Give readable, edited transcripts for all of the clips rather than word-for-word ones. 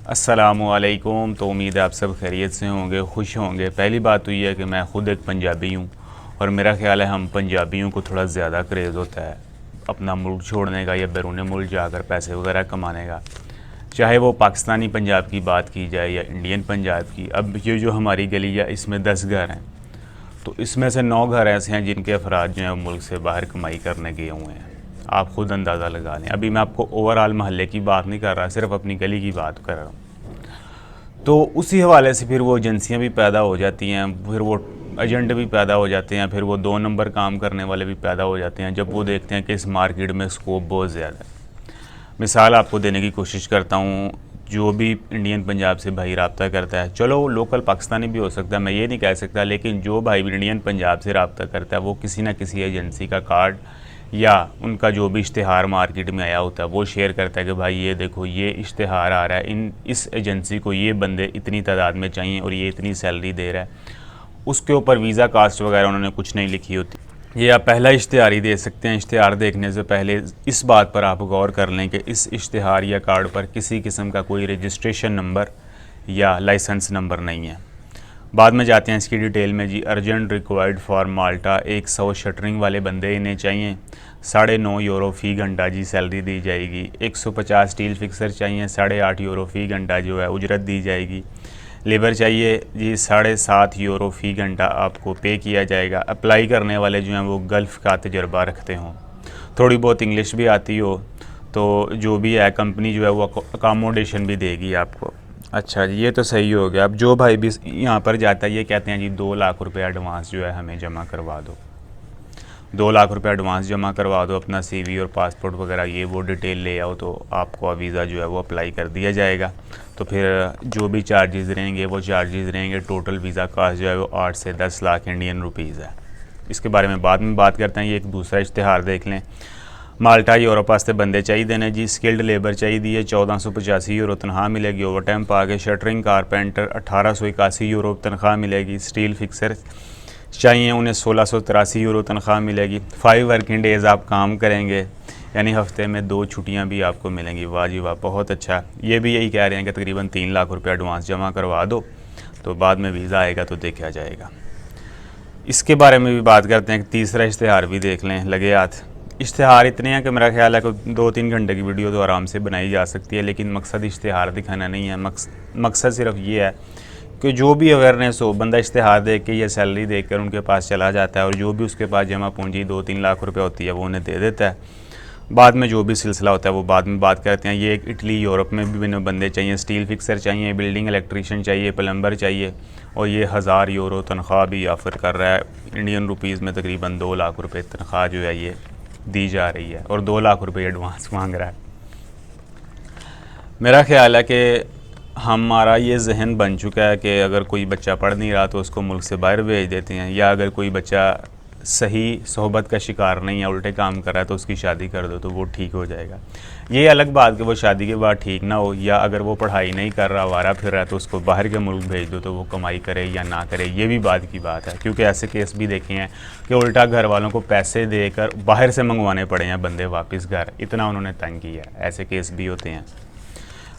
अस्सलामुअलैकुम। तो उम्मीद है आप सब खैरियत से होंगे, खुश होंगे। पहली बात तो ये है कि मैं ख़ुद एक पंजाबी हूँ और मेरा ख्याल है हम पंजाबियों को थोड़ा ज़्यादा क्रेज़ होता है अपना मुल्क छोड़ने का या बैरून मुल्क जाकर पैसे वगैरह कमाने का। चाहे वो पाकिस्तानी पंजाब की बात की जाए या इंडियन पंजाब की। अब ये जो हमारी गली है इसमें 10 घर हैं, तो इसमें से 9 घर ऐसे हैं जिनके अफराद जो हैं मुल्क से बाहर कमाई करने गए हुए हैं। आप ख़ुद अंदाज़ा लगा लें। अभी मैं आपको ओवरऑल महल्ले की बात नहीं कर रहा, सिर्फ अपनी गली की बात कर रहा हूँ। तो उसी हवाले से फिर वो एजेंसियाँ भी पैदा हो जाती हैं, फिर वो एजेंट भी पैदा हो जाते हैं, फिर वो 2 नंबर काम करने वाले भी पैदा हो जाते हैं जब वो देखते हैं कि इस मार्केट में स्कोप बहुत ज़्यादा है। मिसाल आपको देने की कोशिश करता हूँ। जो भी इंडियन पंजाब से भाई रब्ता करता है, चलो लोकल पाकिस्तानी भी हो सकता है, मैं ये नहीं कह सकता, लेकिन जो भाई इंडियन पंजाब से रब्ता करता है वो किसी न किसी एजेंसी का कार्ड या उनका जो भी इश्तिहार मार्केट में आया होता है वो शेयर करता है कि भाई ये देखो ये इश्तिहार आ रहा है, इस एजेंसी को ये बंदे इतनी तादाद में चाहिए और ये इतनी सैलरी दे रहा है। उसके ऊपर वीज़ा कास्ट वगैरह उन्होंने कुछ नहीं लिखी होती। ये आप पहला इश्तिहार ही दे सकते हैं। इश्तिहार देखने से पहले इस बात पर आप गौर कर लें कि इस इश्तिहार या कार्ड पर किसी किस्म का कोई रजिस्ट्रेशन नंबर या लाइसेंस नंबर नहीं है। बाद में जाते हैं इसकी डिटेल में जी। Urgent required for Malta, 100 shuttering वाले बंदे इन्हें चाहिए। 9.5 यूरो फ़ी घंटा जी सैलरी दी जाएगी। 150 स्टील फिक्सर चाहिए, 8.5 यूरो फ़ी घंटा जो है उजरत दी जाएगी। लेबर चाहिए जी, 7.5 यूरो फ़ी घंटा आपको पे किया जाएगा। अप्लाई करने वाले जो हैं वो गल्फ़ का तजर्बा रखते हों, थोड़ी बहुत इंग्लिश भी आती हो, तो जो भी है कंपनी जो है वो अकामोडेशन भी देगी आपको। अच्छा जी, ये तो सही हो गया। अब जो भाई भी यहाँ पर जाता है ये कहते हैं जी 2 लाख रुपये एडवांस जो है हमें जमा करवा दो, 2 लाख रुपये एडवांस जमा करवा दो, अपना CV और पासपोर्ट वगैरह ये वो डिटेल ले आओ तो आपको वीज़ा जो है वो अप्लाई कर दिया जाएगा। तो फिर जो भी चार्जेस रहेंगे वो चार्जेस रहेंगे। टोटल वीज़ा कास्ट जो है वो 8 से 10 लाख इंडियन रुपीज़ है। इसके बारे में बाद में बात करते हैं। ये एक दूसरा इश्तिहार देख लें। माल्टा यूरोप वास्ते बंदे चाहिए ने जी। स्किल्ड लेबर चाहिए, 1485 यूरो तनख्वाह मिलेगी। ओवर टाइम पा के शटरिंग कारपेंटर 1881 यूरो तनख्वाह मिलेगी। स्टील फिक्सर चाहिए उन्हें 1683 यूरो तनख्वाह मिलेगी। 5 वर्किंग डेज़ आप काम करेंगे, यानी हफ्ते में 2 छुट्टियां भी आपको मिलेंगी। वाह जी वाह, बहुत अच्छा। ये भी यही कह रहे हैं कि तकरीबन 3 लाख रुपये एडवांस जमा करवा दो तो बाद में वीज़ा आएगा तो देखा जाएगा। इसके बारे में भी बात करते हैं। तीसरा इश्तिहार भी देख लें, लगे हाथ। इश्तिहार इतने हैं कि मेरा ख्याल है कि 2-3 घंटे की वीडियो तो आराम से बनाई जा सकती है, लेकिन मकसद इश्तिहार दिखाना नहीं है। मकसद सिर्फ ये है कि जो भी अवेयरनेस हो, बंदा इश्तिहार देख के या सैलरी देख कर उनके पास चला जाता है और जो भी उसके पास जमा पूंजी 2-3 लाख रुपए होती है वो उन्हें दे देता है। बाद में जो भी सिलसिला होता है वो बाद में बात करते हैं। ये एक इटली यूरोप में भी बंदे चाहिए। स्टील फिक्सर चाहिए, बिल्डिंग इलेक्ट्रीशियन चाहिए, प्लम्बर चाहिए, और ये 1000 यूरो तनख्वाह भी ऑफ़र कर रहा है। इंडियन रुपीज़ में तकरीबन 2 लाख रुपये तनख्वाह जो है ये दी जा रही है और 2 लाख रुपये एडवांस मांग रहा है। मेरा ख्याल है कि हमारा ये जहन बन चुका है कि अगर कोई बच्चा पढ़ नहीं रहा तो उसको मुल्क से बाहर भेज देते हैं, या अगर कोई बच्चा सही सोहबत का शिकार नहीं है, उल्टे काम कर रहा है, तो उसकी शादी कर दो तो वो ठीक हो जाएगा। ये अलग बात कि वो शादी के बाद ठीक ना हो, या अगर वो पढ़ाई नहीं कर रहा, आवारा फिर रहा है, तो उसको बाहर के मुल्क भेज दो तो वो कमाई करे या ना करे, ये भी बात की बात है। क्योंकि ऐसे केस भी देखे हैं कि उल्टा घर वालों को पैसे देकर बाहर से मंगवाने पड़े हैं बंदे वापस घर, इतना उन्होंने तंग किया है। ऐसे केस भी होते हैं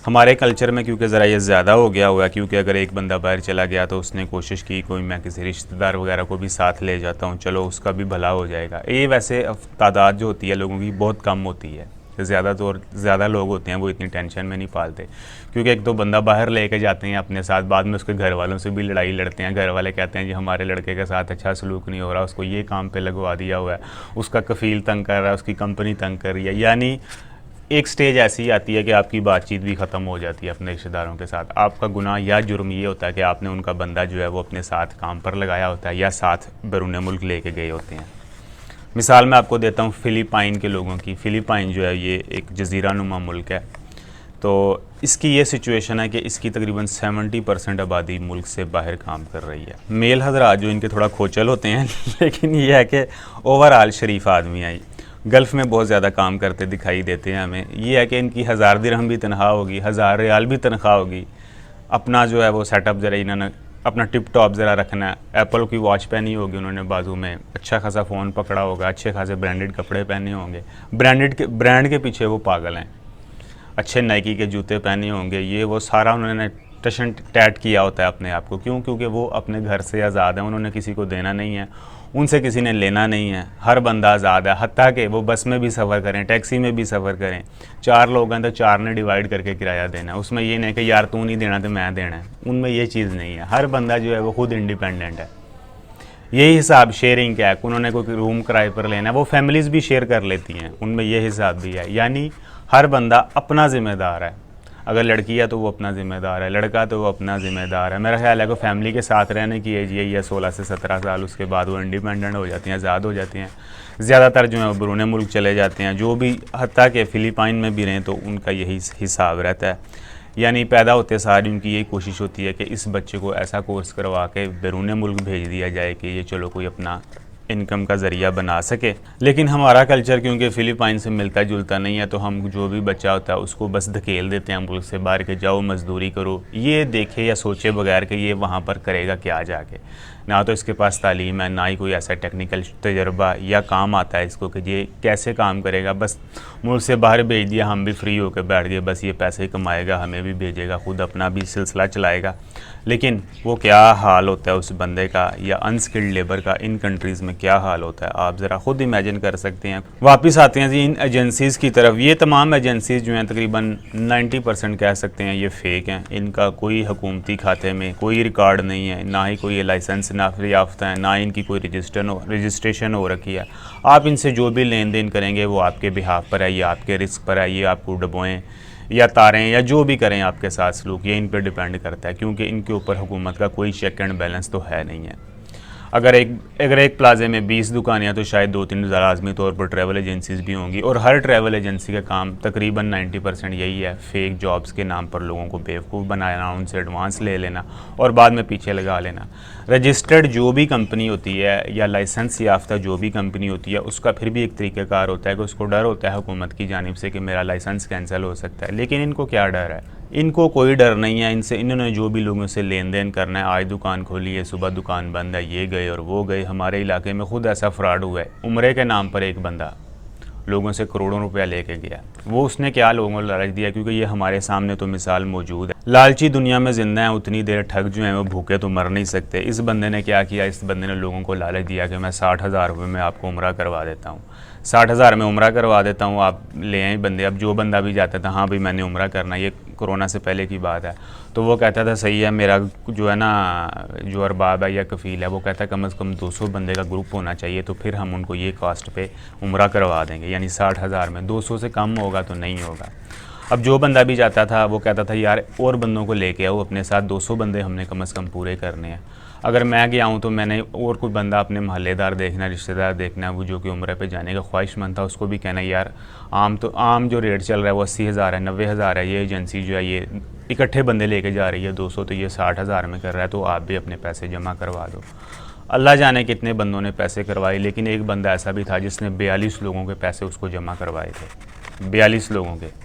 हमारे कल्चर में, क्योंकि ज़रा ये ज़्यादा हो गया हुआ है। क्योंकि अगर एक बंदा बाहर चला गया तो उसने कोशिश की कोई मैं किसी रिश्तेदार वगैरह को भी साथ ले जाता हूँ, चलो उसका भी भला हो जाएगा। ये वैसे तादाद जो होती है लोगों की बहुत कम होती है। ज़्यादा लोग होते हैं वो इतनी टेंशन में नहीं पालते, क्योंकि एक तो बंदा बाहर लेके जाते हैं अपने साथ, बाद में उसके घर वालों से भी लड़ाई लड़ते हैं। घर वाले कहते हैं जी हमारे लड़के के साथ अच्छा सलूक नहीं हो रहा, उसको ये काम पे लगवा दिया हुआ है, उसका कफ़ील तंग कर रहा है, उसकी कंपनी तंग कर रही है। यानी एक स्टेज ऐसी आती है कि आपकी बातचीत भी ख़त्म हो जाती है अपने रिश्तेदारों के साथ। आपका गुनाह या जुर्म ये होता है कि आपने उनका बंदा जो है वो अपने साथ काम पर लगाया होता है या साथ बैरून मुल्क लेके गए होते हैं। मिसाल मैं आपको देता हूँ फ़िलिपाइन के लोगों की। फ़िलिपाइन जो है ये एक जज़ीरा नुमा मुल्क है, तो इसकी ये सिचुएशन है कि इसकी तकरीबन 70% आबादी मुल्क से बाहर काम कर रही है। मेल हज़रात जो इनके थोड़ा खोचल होते हैं लेकिन ये है कि ओवरऑल शरीफ आदमी है। गल्फ़ में बहुत ज़्यादा काम करते दिखाई देते हैं हमें। ये है कि इनकी 1000 दिरहम भी तनख्वाह होगी, 1000 रियाल भी तनख्वाह होगी। अपना जो है वो सेटअप ज़रा इन्होंने अपना टिप टॉप ज़रा रखना है। एप्पल की वॉच पहनी होगी उन्होंने बाजू में, अच्छा खासा फ़ोन पकड़ा होगा, अच्छे खासे ब्रांडेड कपड़े पहने होंगे। ब्रांड के पीछे वो पागल हैं। अच्छे नाइकी के जूते पहने होंगे, ये वो सारा उन्होंने टशन टैट किया होता है अपने आप को। क्यों? क्योंकि वो अपने घर से आज़ाद हैं, उन्होंने किसी को देना नहीं है, उनसे किसी ने लेना नहीं है, हर बंदा आज़ाद है। हत्ता कि वो बस में भी सफ़र करें, टैक्सी में भी सफ़र करें, 4 लोग हैं तो 4 ने डिवाइड करके किराया देना है। उसमें ये नहीं कि यार तू नहीं देना तो मैं देना है, उनमें ये चीज़ नहीं है। हर बंदा जो है वो खुद इंडिपेंडेंट है। यही हिसाब शेयरिंग का है, उन्होंने कोई रूम किराए पर लेना है, वो फैमिलीज़ भी शेयर कर लेती हैं, उनमें ये हिसाब भी है। यानी हर बंदा अपना ज़िम्मेदार है। अगर लड़की है तो वो अपना ज़िम्मेदार है, लड़का तो वो अपना ज़िम्मेदार है। मेरा ख्याल है कि फैमिली के साथ रहने की एज यही है 16 से 17 साल, उसके बाद वो इंडिपेंडेंट हो जाती हैं, आज़ाद हो जाती हैं। ज़्यादातर जो है वो बैरून मुल्क चले जाते हैं, जो भी हत्ता कि फ़िलिपाइन में भी रहें तो उनका यही हिसाब रहता है। यानी पैदा होते सारी उनकी यही कोशिश होती है कि इस बच्चे को ऐसा कोर्स करवा के बैरून मुल्क भेज दिया जाए कि ये चलो कोई अपना इनकम का ज़रिया बना सके। लेकिन हमारा कल्चर क्योंकि फ़िलिपाइन से मिलता जुलता नहीं है, तो हम जो भी बच्चा होता है उसको बस धकेल देते हैं मुल्क से बाहर के, जाओ मज़दूरी करो, ये देखे या सोचे बगैर कि ये वहाँ पर करेगा क्या जाके। ना तो इसके पास तालीम है, ना ही कोई ऐसा टेक्निकल तजर्बा या काम आता है इसको कि ये कैसे काम करेगा। बस मुल्क से बाहर भेज दिया, हम भी फ्री होकर बैठ गए, बस ये पैसे कमाएगा, हमें भी भेजेगा, खुद अपना भी सिलसिला चलाएगा। लेकिन वो क्या हाल होता है उस बंदे का या अनस्किल्ड लेबर का इन कंट्रीज़ में क्या हाल होता है, आप ज़रा खुद इमेजिन कर सकते हैं। वापस आते हैं जी इन एजेंसीज़ की तरफ। ये तमाम एजेंसीज़ जो हैं तकरीबन 90% कह सकते हैं ये फ़ेक हैं। इनका कोई हुकूमती खाते में कोई रिकॉर्ड नहीं है, ना ही कोई लाइसेंस नाफरी याफ्ता है, ना इनकी कोई रजिस्ट्रेशन हो रखी है। आप इनसे जो भी लेन देन करेंगे वो आपके बिहाफ पर है, ये आपके रिस्क पर है, ये आपको डबोएं या तारें या जो भी करें आपके साथ सलूक, ये इन पर डिपेंड करता है। क्योंकि इनके ऊपर हुकूमत का कोई चेक एंड बैलेंस तो है नहीं है। अगर एक प्लाजे में 20 दुकानें हैं तो शायद 2-3 लाजमी तौर पर ट्रैवल एजेंसीज़ भी होंगी, और हर ट्रैवल एजेंसी का काम तकरीबन 90% यही है, फ़ेक जॉब्स के नाम पर लोगों को बेवकूफ़ बनाना, उनसे एडवांस ले लेना और बाद में पीछे लगा लेना। रजिस्टर्ड जो भी कंपनी होती है या लाइसेंस याफ्ता जो भी कंपनी होती है, उसका फिर भी एक तरीक़ाकार होता है कि उसको डर होता है हुकूमत की जानिब से कि मेरा लाइसेंस कैंसिल हो सकता है। लेकिन इनको क्या डर है? इनको कोई डर नहीं है। इन्होंने जो भी लोगों से लेन देन करना है, आज दुकान खोली है, सुबह दुकान बंद है, ये गए और वो गए। हमारे इलाके में खुद ऐसा फ्रॉड हुआ है, उम्रे के नाम पर एक बंदा लोगों से करोड़ों रुपया लेके गया। वो उसने क्या लोगों को लालच दिया, क्योंकि ये हमारे सामने तो मिसाल मौजूद है। लालची दुनिया में जिंदा है, उतनी देर ठग जो हैं वो भूखे तो मर नहीं सकते। इस बंदे ने क्या किया, इस बंदे ने लोगों को लालच दिया कि मैं 60,000 रुपये में आपको उम्रा करवा देता हूँ, 60,000 में उम्रा करवा देता हूँ, आप ले आए बंदे। अब जो बंदा भी जाता था, हाँ भाई मैंने उम्रा करना, ये कोरोना से पहले की बात है, तो वो कहता था सही है, मेरा जो है ना जो अरबाब है या कफ़ील है वो कहता है कम से कम 200 बंदे का ग्रुप होना चाहिए, तो फिर हम उनको ये कॉस्ट पे उम्रा करवा देंगे। यानी 60,000 में 200 से कम होगा तो नहीं होगा। अब जो बंदा भी जाता था वो कहता था यार और बंदों को लेके आओ अपने साथ, 200 बंदे हमने कम से कम पूरे करने हैं। अगर मैं गया हूँ तो मैंने और कोई बंदा अपने महल्लेदार देखना, रिश्तेदार देखना, वो जो कि उम्र पे जाने का ख्वाहिशमंद था, उसको भी कहना यार आम जो रेट चल रहा है वो 80,000 है, 90,000 है, ये एजेंसी जो है ये इकट्ठे बंदे लेके जा रही है 200, तो ये 60,000 में कर रहा है, तो आप भी अपने पैसे जमा करवा दो। अल्लाह जाने कितने बंदों ने पैसे करवाए, लेकिन एक बंदा ऐसा भी था जिसने 42 लोगों के पैसे उसको जमा करवाए थे, 42 लोगों के।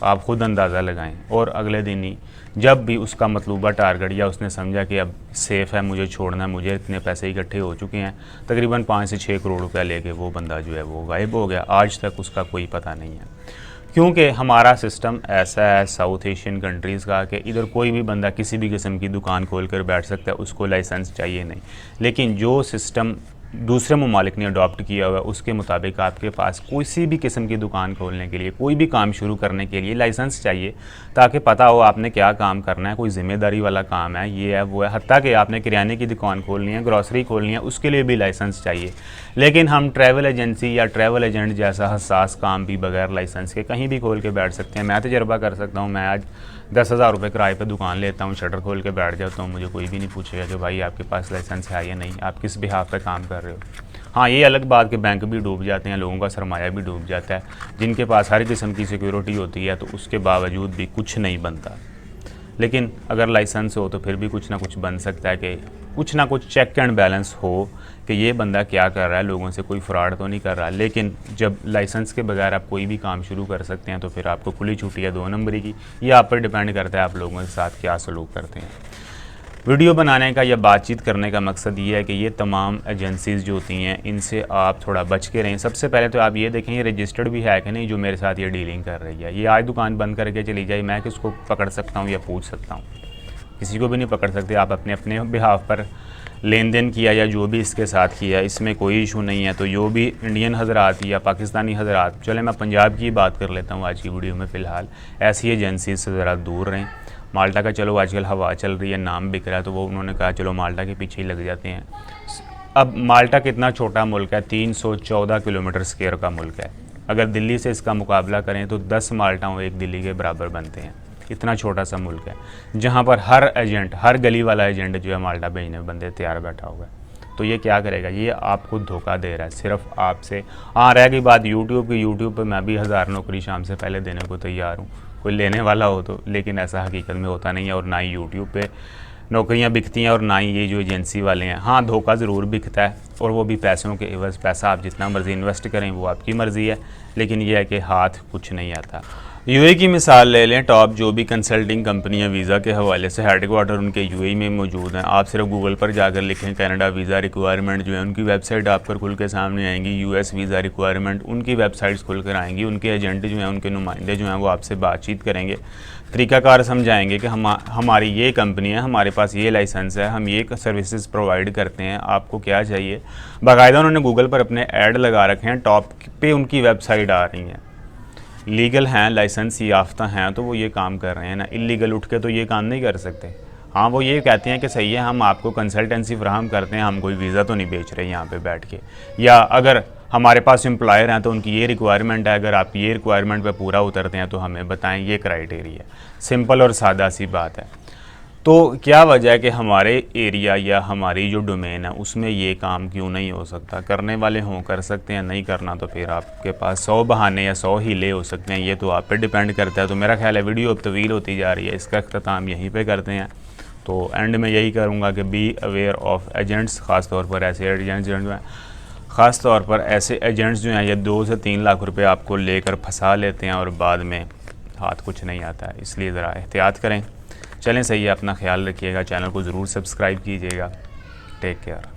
आप ख़ुद अंदाज़ा लगाएं। और अगले दिन ही जब भी उसका मतलूबा टारगेट या उसने समझा कि अब सेफ़ है मुझे छोड़ना, मुझे इतने पैसे इकट्ठे हो चुके हैं, तकरीबन 5 से 6 करोड़ रुपया लेके वो बंदा जो है वो गायब हो गया। आज तक उसका कोई पता नहीं है, क्योंकि हमारा सिस्टम ऐसा है साउथ एशियन कंट्रीज़ का कि इधर कोई भी बंदा किसी भी किस्म की दुकान खोल कर बैठ सकता है, उसको लाइसेंस चाहिए नहीं। लेकिन जो सिस्टम दूसरे ममालिक ने अडॉप्ट किया हुआ है उसके मुताबिक आपके पास किसी भी किस्म की दुकान खोलने के लिए, कोई भी काम शुरू करने के लिए लाइसेंस चाहिए, ताकि पता हो आपने क्या काम करना है, कोई ज़िम्मेदारी वाला काम है, ये है वो है। हत्ता कि आपने किराने की दुकान खोलनी है, ग्रॉसरी खोलनी है, उसके लिए भी लाइसेंस चाहिए। लेकिन हम ट्रैवल एजेंसी या ट्रैवल एजेंट जैसा हसास काम भी बगैर लाइसेंस के कहीं भी खोल के बैठ सकते हैं। मैं तजर्बा कर सकता हूँ, मैं आज 10,000 रुपये किराए पे दुकान लेता हूँ, शटर खोल के बैठ जाता हूँ, मुझे कोई भी नहीं पूछेगा कि भाई आपके पास लाइसेंस है या नहीं, आप किस बिहाफ पे काम कर रहे हो। हाँ, ये अलग बात कि बैंक भी डूब जाते हैं, लोगों का सरमाया भी डूब जाता है, जिनके पास हर किस्म की सिक्योरिटी होती है, तो उसके बावजूद भी कुछ नहीं बनता। लेकिन अगर लाइसेंस हो तो फिर भी कुछ ना कुछ बन सकता है, कि कुछ ना कुछ चेक एंड बैलेंस हो कि ये बंदा क्या कर रहा है, लोगों से कोई फ्रॉड तो नहीं कर रहा। लेकिन जब लाइसेंस के बगैर आप कोई भी काम शुरू कर सकते हैं, तो फिर आपको खुली छुट्टी है 2 नंबरी की। ये आप पर डिपेंड करता है आप लोगों के साथ क्या सलूक करते हैं। वीडियो बनाने का या बातचीत करने का मकसद ये है कि ये तमाम एजेंसीज़ जो होती हैं इनसे आप थोड़ा बच के रहें। सबसे पहले तो आप ये देखें ये रजिस्टर्ड भी है कि नहीं जो मेरे साथ ये डीलिंग कर रही है। ये आज दुकान बंद करके चली जाए, मैं किसको पकड़ सकता हूँ या पूछ सकता हूँ? किसी को भी नहीं पकड़ सकते। आप अपने अपने बिहाफ पर लेन देन किया या जो भी इसके साथ किया, इसमें कोई इशू नहीं है। तो जो भी इंडियन हज़रात या पाकिस्तानी हज़रात, चले मैं पंजाब की बात कर लेता हूँ आज की वीडियो में फ़िलहाल, ऐसी एजेंसी से ज़रा दूर रहें। माल्टा का चलो आजकल हवा चल रही है, नाम बिक रहा है, तो वो उन्होंने कहा चलो माल्टा के पीछे ही लग जाते हैं। अब माल्टा कितना छोटा मुल्क है, 314 किलोमीटर स्क्वायर का मुल्क है। अगर दिल्ली से इसका मुकाबला करें तो 10 माल्टाओं एक दिल्ली के बराबर बनते हैं। इतना छोटा सा मुल्क है जहाँ पर हर एजेंट, हर गली वाला एजेंट जो है माल्टा भेजने में बंदे तैयार बैठा हुआ है। तो ये क्या करेगा? ये आपको धोखा दे रहा है सिर्फ आपसे। हाँ, रह गई बात यूट्यूब की, यूट्यूब पे मैं भी 1000 नौकरी शाम से पहले देने को तैयार हूँ, कोई लेने वाला हो तो, लेकिन ऐसा हकीकत में होता नहीं है। और ना ही यूट्यूब पे नौकरियां बिकती हैं और ना ही ये जो एजेंसी वाले हैं। हाँ, धोखा ज़रूर बिकता है और वो भी पैसों के एवज़। पैसा आप जितना मर्ज़ी इन्वेस्ट करें वो आपकी मर्ज़ी है, लेकिन यह है कि हाथ कुछ नहीं आता। यूएई की मिसाल ले लें। टॉप जो भी कंसल्टिंग कंपनियां वीज़ा के हवाले से हेडक्वार्टर उनके यूएई में मौजूद हैं। आप सिर्फ गूगल पर जाकर लिखें कनाडा वीज़ा रिक्वायरमेंट, जो है उनकी वेबसाइट आपकर खुल के सामने आएंगी। यूएस वीज़ा रिक्वायरमेंट, उनकी वेबसाइट्स खुल कर आएंगी। उनके एजेंट जो हैं, उनके नुमाइंदे जो हैं वो आपसे बातचीत करेंगे, तरीक़ाकार समझाएंगे कि हमारी ये कंपनी है, हमारे पास ये लाइसेंस है, हम ये सर्विसेज प्रोवाइड करते हैं, आपको क्या चाहिए। बाकायदा उन्होंने गूगल पर अपने ऐड लगा रखे हैं, टॉप पे उनकी वेबसाइट आ रही हैं, लीगल हैं, लाइसेंस याफ्ता हैं, तो वो ये काम कर रहे हैं ना। इलीगल उठ के तो ये काम नहीं कर सकते। हाँ, वो ये कहते हैं कि सही है, हम आपको कंसल्टेंसी फ्राहम करते हैं, हम कोई वीज़ा तो नहीं बेच रहे यहाँ पे बैठ के। या अगर हमारे पास एम्प्लॉयर हैं तो उनकी ये रिक्वायरमेंट है, अगर आप ये रिक्वायरमेंट पे पूरा उतरते हैं तो हमें बताएं, ये क्राइटेरिया। सिंपल और सादा सी बात है। तो क्या वजह है कि हमारे एरिया या हमारी जो डोमेन है उसमें ये काम क्यों नहीं हो सकता? करने वाले हों कर सकते हैं, नहीं करना तो फिर आपके पास 100 बहाने या 100 हीले हो सकते हैं। ये तो आप पे डिपेंड करता है। तो मेरा ख्याल है वीडियो अब तवील होती जा रही है, इसका अख्ताम यहीं पे करते हैं। तो एंड में यही करूँगा कि बी अवेयर ऑफ एजेंट्स, ख़ास तौर पर ऐसे एजेंट्स जो हैं, ख़ास तौर पर ऐसे एजेंट्स जो हैं ये 2 से 3 लाख रुपये आपको लेकर फंसा लेते हैं और बाद में हाथ कुछ नहीं आता है। इसलिए ज़रा एहतियात करें। चलें, सही है, अपना ख्याल रखिएगा, चैनल को ज़रूर सब्सक्राइब कीजिएगा। Take care.